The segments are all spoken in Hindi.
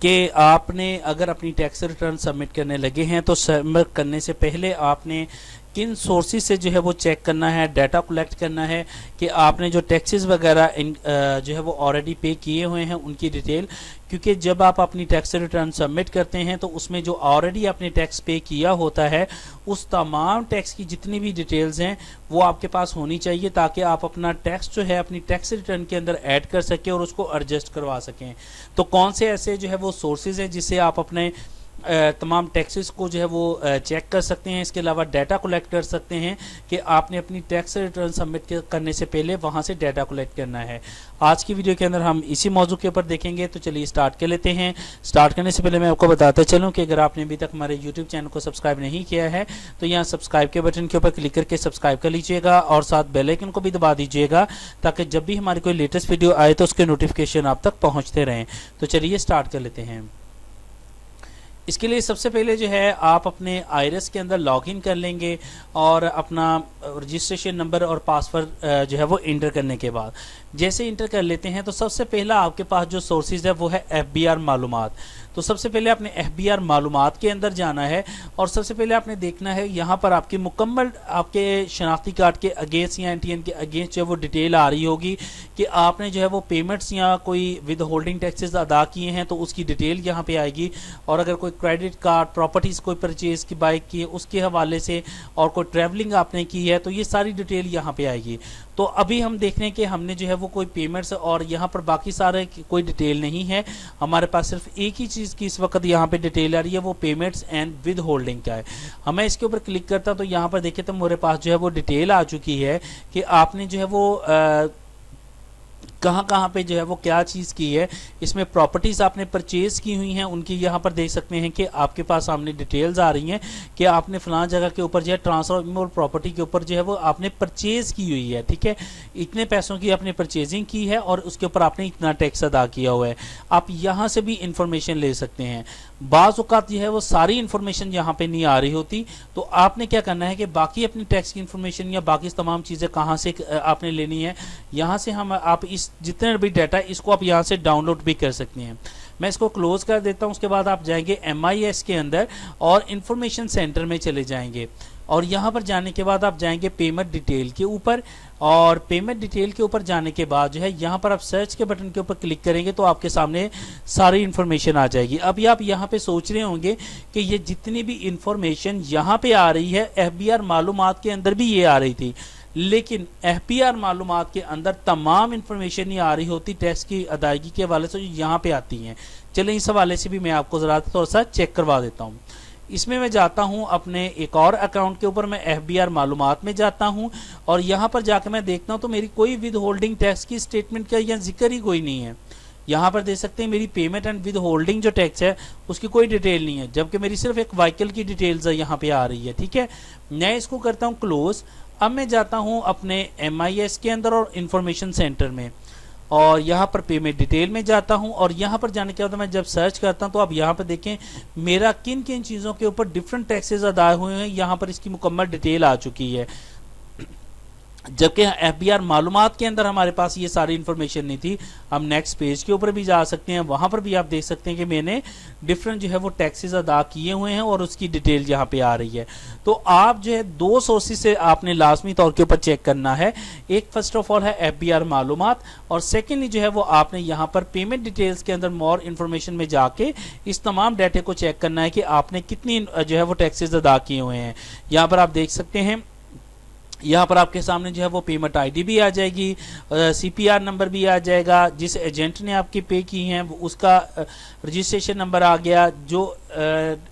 कि आपने अगर अपनी टैक्स रिटर्न सबमिट करने लगे हैं तो सबमिट करने से पहले आपने किन सोर्सेज से जो है वो चेक करना है, डाटा कलेक्ट करना है कि आपने जो टैक्सेस वगैरह जो है वो ऑलरेडी पे किए हुए हैं उनकी डिटेल। क्योंकि जब आप अपनी टैक्स रिटर्न सबमिट करते हैं तो उसमें जो ऑलरेडी आपने टैक्स पे किया होता है उस तमाम टैक्स की जितनी भी डिटेल्स हैं वो आपके पास होनी चाहिए, ताकि आप अपना टैक्स जो है अपनी टैक्स रिटर्न के अंदर ऐड कर सकें और उसको एडजस्ट करवा सकें। तो कौन से ऐसे जो है वो सोर्सेज हैं जिससे आप अपने तमाम टैक्सेस को जो है वो चेक कर सकते हैं। इसके अलावा डाटा कलेक्ट कर सकते हैं कि आपने अपनी टैक्स रिटर्न सबमिट करने से पहले वहां से डाटा कलेक्ट करना है। आज की वीडियो के अंदर हम इसी मौजू के ऊपर देखेंगे, तो चलिए स्टार्ट कर लेते हैं। स्टार्ट करने से पहले मैं आपको बताता चलूं कि अगर आपने अभी तक हमारे यूट्यूब चैनल को सब्सक्राइब नहीं किया है तो यहाँ सब्सक्राइब के बटन के ऊपर क्लिक करके सब्सक्राइब कर लीजिएगा और साथ बेल आइकन को भी दबा दीजिएगा, ताकि जब भी हमारी कोई लेटेस्ट वीडियो आए तो उसके नोटिफिकेशन आप तक पहुँचते रहें। तो चलिए स्टार्ट कर लेते हैं। इसके लिए सबसे पहले जो है आप अपने आईआरएस के अंदर लॉगिन कर लेंगे और अपना रजिस्ट्रेशन नंबर और पासवर्ड जो है वो इंटर करने के बाद जैसे इंटर कर लेते हैं तो सबसे पहला आपके पास जो सोर्सेज है वो है एफबीआर मालूमात। तो सबसे पहले आपने एफबीआर मालूमात के अंदर जाना है और सबसे पहले आपने देखना है यहाँ पर आपकी मुकम्मल आपके शनाख्ती कार्ड के अगेंस्ट या एनटीएन के अगेंस्ट जो है वो डिटेल आ रही होगी कि आपने जो है वो पेमेंट्स या कोई विद होल्डिंग टैक्सेस अदा किए हैं तो उसकी डिटेल यहाँ पे आएगी। और अगर कोई क्रेडिट कार्ड, प्रॉपर्टीज़ कोई परचेज की बाइक की है उसके हवाले से और कोई ट्रैवलिंग आपने की है तो ये सारी डिटेल यहाँ पे आएगी। तो अभी हम देख रहे हैं कि हमने जो है वो कोई पेमेंट्स और यहाँ पर बाकी सारे कोई डिटेल नहीं है, हमारे पास सिर्फ एक ही चीज़ की इस वक्त यहाँ पे डिटेल आ रही है, वो पेमेंट्स एंड विद होल्डिंग का है। हमें इसके ऊपर क्लिक करता तो यहाँ पर देखिए तो मेरे पास जो है वो डिटेल आ चुकी है कि आपने जो है वो कहाँ पे जो है वो क्या चीज़ की है। इसमें प्रॉपर्टीज़ आपने परचेज़ की हुई हैं उनकी यहाँ पर देख सकते हैं कि आपके पास सामने डिटेल्स आ रही हैं कि आपने फलां जगह के ऊपर जो है ट्रांसफर प्रॉपर्टी के ऊपर जो है वो आपने परचेज़ की हुई है, ठीक है, इतने पैसों की आपने परचेजिंग की है और उसके ऊपर आपने इतना टैक्स अदा किया हुआ है। आप यहाँ से भी इंफॉर्मेशन ले सकते हैं। बाज़ औक़ात जो है वो सारी इन्फॉर्मेशन यहाँ पे नहीं आ रही होती, तो आपने क्या करना है कि बाकी अपनी टैक्स की इन्फॉर्मेशन या बाकी तमाम चीज़ें कहाँ से आपने लेनी है, यहाँ से हम आप इस जितने भी डाटा इसको आप यहाँ से डाउनलोड भी कर सकते हैं। मैं इसको क्लोज कर देता हूँ। उसके बाद आप जाएंगे MIS के अंदर और इंफॉर्मेशन सेंटर में चले जाएंगे और यहाँ पर जाने के बाद आप जाएंगे पेमेंट डिटेल के ऊपर और पेमेंट डिटेल के ऊपर जाने के बाद जो है यहाँ पर आप सर्च के बटन के ऊपर क्लिक करेंगे तो आपके सामने सारी इन्फॉर्मेशन आ जाएगी। अभी आप यहाँ पे सोच रहे होंगे कि ये जितनी भी इंफॉर्मेशन यहाँ पे आ रही है एफबीआर मालूमात के अंदर भी ये आ रही थी, लेकिन एफबीआर मालूमात के अंदर तमाम इंफॉर्मेशन ही आ रही होती टैक्स की अदायगी के हवाले से जो यहाँ पे आती हैं। चलें इस हवाले से भी मैं आपको ज़रा थोड़ा सा चेक करवा देता हूँ। इसमें मैं जाता हूं अपने एक और अकाउंट के ऊपर, मैं एफबीआर मालूमात में जाता हूं और यहां पर जाकर मैं देखता हूं तो मेरी कोई विद होल्डिंग टैक्स की स्टेटमेंट का या जिक्र ही कोई नहीं है। यहां पर देख सकते हैं मेरी पेमेंट एंड विद होल्डिंग जो टैक्स है उसकी कोई डिटेल नहीं है, जबकि मेरी सिर्फ एक व्हीकल की डिटेल्स यहाँ पे आ रही है, ठीक है। मैं इसको करता हूँ क्लोज। अब मैं जाता हूँ अपने MIS के अंदर और इंफॉर्मेशन सेंटर में और यहाँ पर पेमेंट डिटेल में जाता हूँ और यहाँ पर जाने के बाद मैं जब सर्च करता हूँ तो आप यहाँ पर देखें मेरा किन किन चीज़ों के ऊपर डिफरेंट टैक्सेस अदा हुए हैं, यहाँ पर इसकी मुकम्मल डिटेल आ चुकी है। जबकि एफबीआर मालूमात के अंदर हमारे पास ये सारी इन्फॉर्मेशन नहीं थी। हम नेक्स्ट पेज के ऊपर भी जा सकते हैं, वहाँ पर भी आप देख सकते हैं कि मैंने डिफरेंट जो है वो टैक्सेस अदा किए हुए हैं और उसकी डिटेल यहाँ पे आ रही है। तो आप जो है दो सोर्सेज से आपने लाजमी तौर के ऊपर चेक करना है। एक फर्स्ट ऑफ ऑल है एफबीआर मालूमात और सेकेंडली जो है वो आपने यहाँ पर पेमेंट डिटेल्स के अंदर मोर इन्फॉर्मेशन में जाके इस तमाम डाटे को चेक करना है कि आपने कितनी जो है वो टैक्सेस अदा किए हुए हैं। यहाँ पर आप देख सकते हैं, यहाँ पर आपके सामने जो है वो पेमेंट आईडी भी आ जाएगी, CPR नंबर भी आ जाएगा, जिस एजेंट ने आपकी पे की हैं उसका रजिस्ट्रेशन नंबर आ गया, जो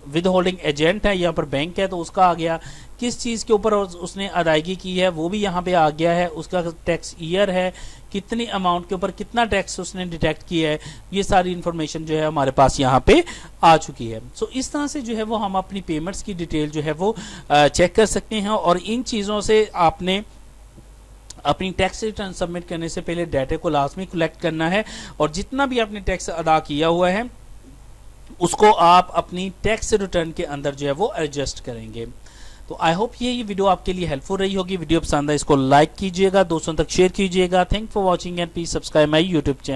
विद होल्डिंग एजेंट है यहाँ पर बैंक है तो उसका आ गया, किस चीज़ के ऊपर उसने अदायगी की है वो भी यहाँ पे आ गया है, उसका टैक्स ईयर है, कितनी अमाउंट के ऊपर कितना टैक्स उसने डिटेक्ट किया है, ये सारी इन्फॉर्मेशन जो है हमारे पास यहाँ पे आ चुकी है। सो इस तरह से जो है वो हम अपनी पेमेंट्स की डिटेल जो है वो चेक कर सकते हैं और इन चीज़ों से आपने अपनी टैक्स रिटर्न सबमिट करने से पहले डाटे को लाजमी कलेक्ट करना है और जितना भी आपने टैक्स अदा किया हुआ है उसको आप अपनी टैक्स रिटर्न के अंदर जो है वो एडजस्ट करेंगे। तो आई होप ये वीडियो आपके लिए हेल्पफुल रही होगी। वीडियो पसंद है इसको लाइक कीजिएगा, दोस्तों तक शेयर कीजिएगा। Thank for watching and please subscribe my YouTube channel.